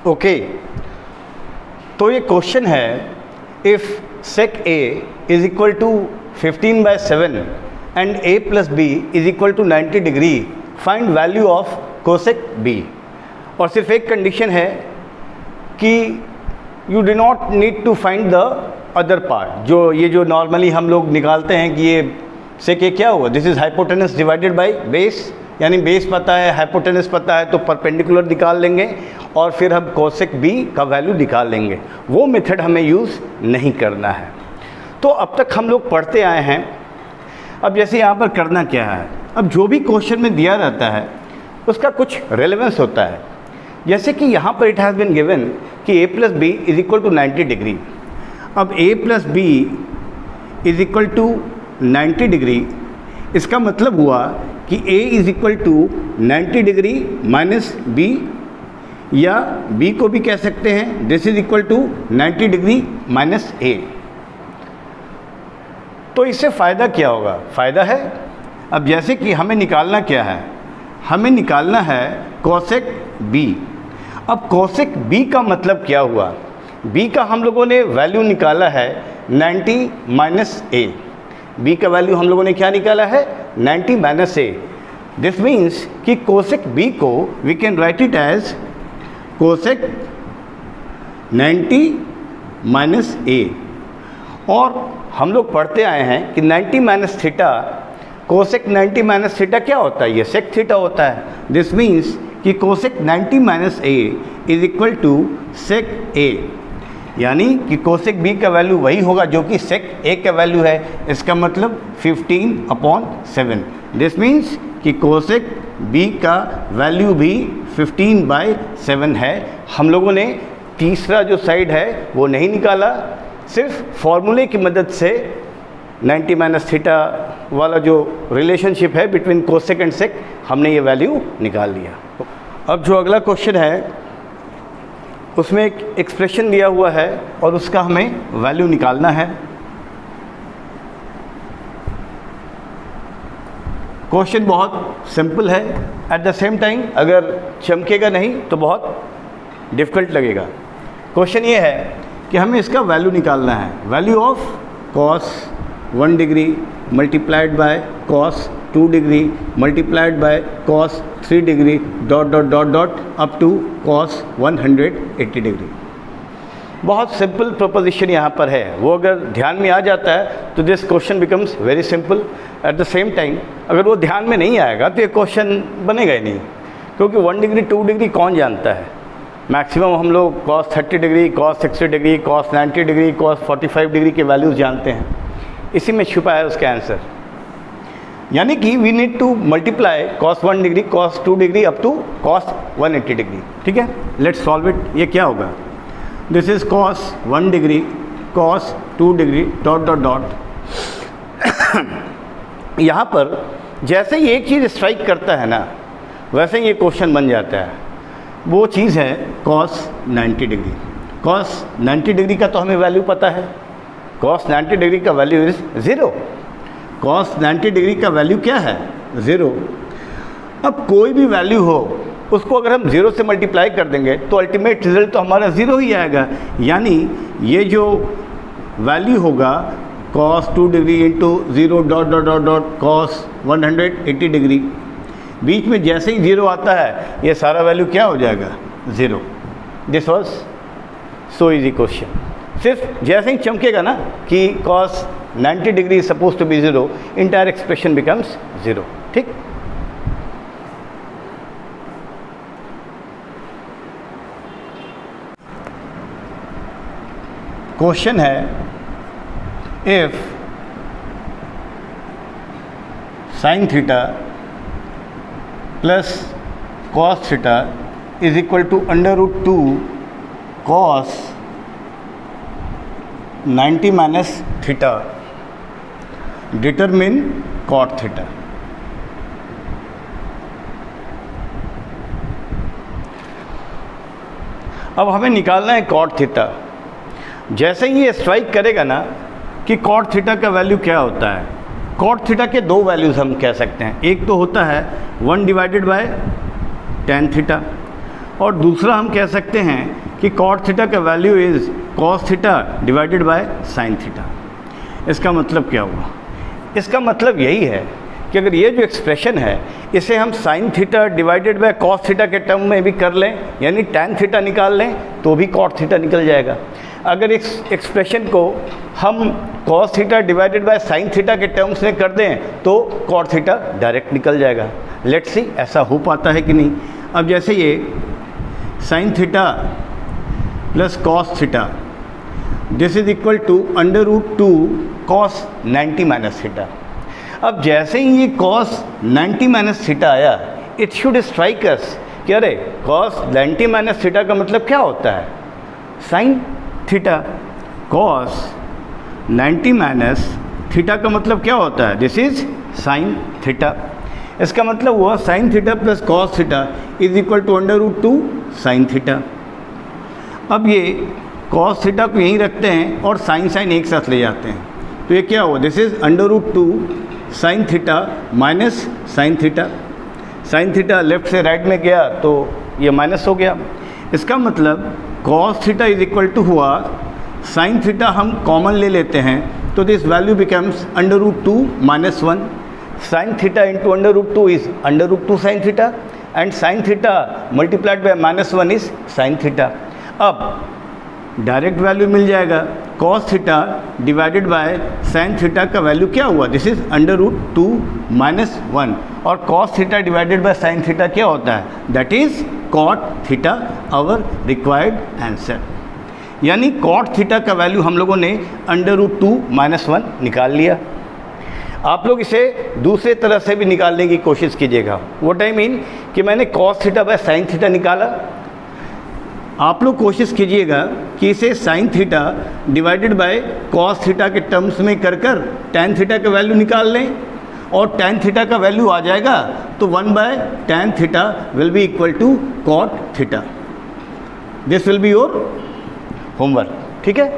Okay, तो ये question है, if sec A is equal to 15/7 and A plus B is equal to 90 degree, find value of cosec B। और सिर्फ एक condition है कि you do not need to find the other part. जो normally हम लोग निकालते हैं कि ये sec A क्या हुआ, this is hypotenuse divided by base, यानी बेस पता है, हाइपोटेनस पता है, तो परपेंडिकुलर निकाल लेंगे और फिर हम कोसेक B का वैल्यू निकाल लेंगे। वो मेथड हमें यूज़ नहीं करना है। तो अब तक हम लोग पढ़ते आए हैं। अब जैसे यहाँ पर करना क्या है, अब जो भी क्वेश्चन में दिया रहता है उसका कुछ रेलेवेंस होता है। जैसे कि यहाँ पर इट हैज़ बीन गिवन कि A plus B is equal to 90 degree. अब A plus B is equal to 90 degree, इसका मतलब हुआ कि A is equal to 90 degree minus B, या B को भी कह सकते हैं this is equal to 90 degree minus A। तो इससे फ़ायदा क्या होगा? फ़ायदा है, अब जैसे कि हमें निकालना क्या है, हमें निकालना है कोसेक B। अब कोसेक B का मतलब क्या हुआ? B का हम लोगों ने वैल्यू निकाला है 90 माइनस A। B का वैल्यू हम लोगों ने क्या निकाला है? 90 माइनस A। दिस मीन्स कि कोसेक B को we can write it as cosec 90 minus A। और हम लोग पढ़ते आए हैं कि 90 minus theta, cosec 90 minus theta क्या होता है? ये सेक थीटा होता है। दिस मीन्स कि cosec 90 minus A is equal to sec A, यानी कि कोसेक B का वैल्यू वही होगा जो कि सेक A का वैल्यू है। इसका मतलब 15/7। दिस मीन्स कि कोसेक B का वैल्यू भी 15/7 है। हम लोगों ने तीसरा जो साइड है वो नहीं निकाला, सिर्फ फॉर्मूले की मदद से 90 माइनस थीटा वाला जो रिलेशनशिप है बिटवीन कोसेक एंड सेक, हमने ये वैल्यू निकाल लिया। अब जो अगला क्वेश्चन है उसमें एक एक्सप्रेशन दिया हुआ है और उसका हमें वैल्यू निकालना है। क्वेश्चन बहुत सिंपल है, एट द सेम टाइम अगर चमकेगा नहीं तो बहुत डिफ़िकल्ट लगेगा। क्वेश्चन ये है कि हमें इसका वैल्यू निकालना है, value of cos 1 degree multiplied by cos 2 degree multiplied by cos 3 degree dot dot dot dot up to cos 180 degree. बहुत सिंपल प्रोपोजिशन यहाँ पर है, वो अगर ध्यान में आ जाता है तो this question becomes very simple. At the same time अगर वो ध्यान में नहीं आएगा तो ये क्वेश्चन बनेगा ही नहीं, क्योंकि 1 डिग्री 2 डिग्री कौन जानता है। मैक्सिमम हम लोग cos 30 degree, cos 60 degree, cos 90 degree, cos 45 degree के वैल्यूज़ जानते हैं। इसी में छुपा है उसका आंसर, यानी कि we need to multiply cos 1 degree, cos 2 degree up to cos 180 degree. ठीक है, लेट्स सॉल्व इट। ये क्या होगा? This is cos 1 degree cos 2 degree dot dot dot. यहाँ पर जैसे ही एक चीज़ स्ट्राइक करता है ना, वैसे ही ये क्वेश्चन बन जाता है। वो चीज़ है कॉस 90 डिग्री। कॉस 90 डिग्री का तो हमें वैल्यू पता है, कॉस 90 डिग्री का वैल्यू इज़ 0। कॉस 90 डिग्री का वैल्यू क्या है? 0। अब कोई भी वैल्यू हो उसको अगर हम 0 से मल्टीप्लाई कर देंगे तो अल्टीमेट रिजल्ट तो हमारा 0 ही आएगा। यानी ये जो वैल्यू होगा cos 2 degree into 0 dot dot dot dot cos 180 degree, बीच में जैसे ही 0 आता है ये सारा वैल्यू क्या हो जाएगा? 0। This was so easy question. सिर्फ जैसे ही चमकेगा ना कि cos 90 degree suppose to be 0, entire expression becomes 0। ठीक, क्वेश्चन है, if sine theta plus cos theta is equal to √2 cos 90 minus theta, determine cot theta. अब हमें निकालना है कॉट थीटा। जैसे ही ये स्ट्राइक करेगा ना कि कॉट थीटा का वैल्यू क्या होता है, कॉट थीटा के दो वैल्यूज़ हम कह सकते हैं। एक तो होता है 1 डिवाइडेड बाय tan थीटा और दूसरा हम कह सकते हैं कि कॉट थीटा का value is cos theta divided by sine theta. इसका मतलब क्या हुआ? इसका मतलब यही है कि अगर ये जो एक्सप्रेशन है इसे हम sign theta divided by cos theta के टर्म में भी कर लें, यानी टैन थीटा निकाल लें, तो भी कॉट थीटा निकल जाएगा। अगर इस एक्सप्रेशन को हम cos theta divided by sine theta के टर्म्स में कर दें तो कॉट थीटा डायरेक्ट निकल जाएगा। लेट्स सी ऐसा हो पाता है कि नहीं। अब जैसे ये sine theta plus cos theta this is equal to √2 cos 90 minus theta. अब जैसे ही ये कॉस 90 माइनस थीटा आया, इट शुड स्ट्राइक अस कि अरे कॉस 90 माइनस थीटा का मतलब क्या होता है? Sine theta. Cos 90 minus theta का मतलब क्या होता है? This is sine theta. इसका मतलब हुआ sine theta plus cos theta is equal to √2 sine theta. अब ये कॉस थीटा को यहीं रखते हैं और साइन साइन एक साथ ले जाते हैं, तो ये क्या हुआ? This is √2 sine theta minus sine theta. Sine theta left से राइट में गया तो ये माइनस हो गया। इसका मतलब cos theta is equal to हुआ साइन थीटा, हम कॉमन ले लेते हैं तो this value becomes √2 minus 1। Sine theta into √2 is √2 sine theta and sine theta multiplied by -1 is sine theta. अब डायरेक्ट वैल्यू मिल जाएगा, cos theta divided by sine theta का वैल्यू क्या हुआ? दिस इज √2 माइनस 1 और cos theta divided by sine theta क्या होता है? That is cot theta, our required answer. यानी कॉट थीटा का वैल्यू हम लोगों ने √2 माइनस 1 निकाल लिया। आप लोग इसे दूसरे तरह से भी निकालने की कोशिश कीजिएगा। व्हाट आई मीन कि मैंने cos theta by sine theta निकाला, आप लोग कोशिश कीजिएगा कि इसे sine theta divided by cos theta के टर्म्स में कर टैन थीटा का वैल्यू निकाल लें और टैन थीटा का वैल्यू आ जाएगा तो 1/tan theta will be equal to cot theta. This will be your homework, ठीक है।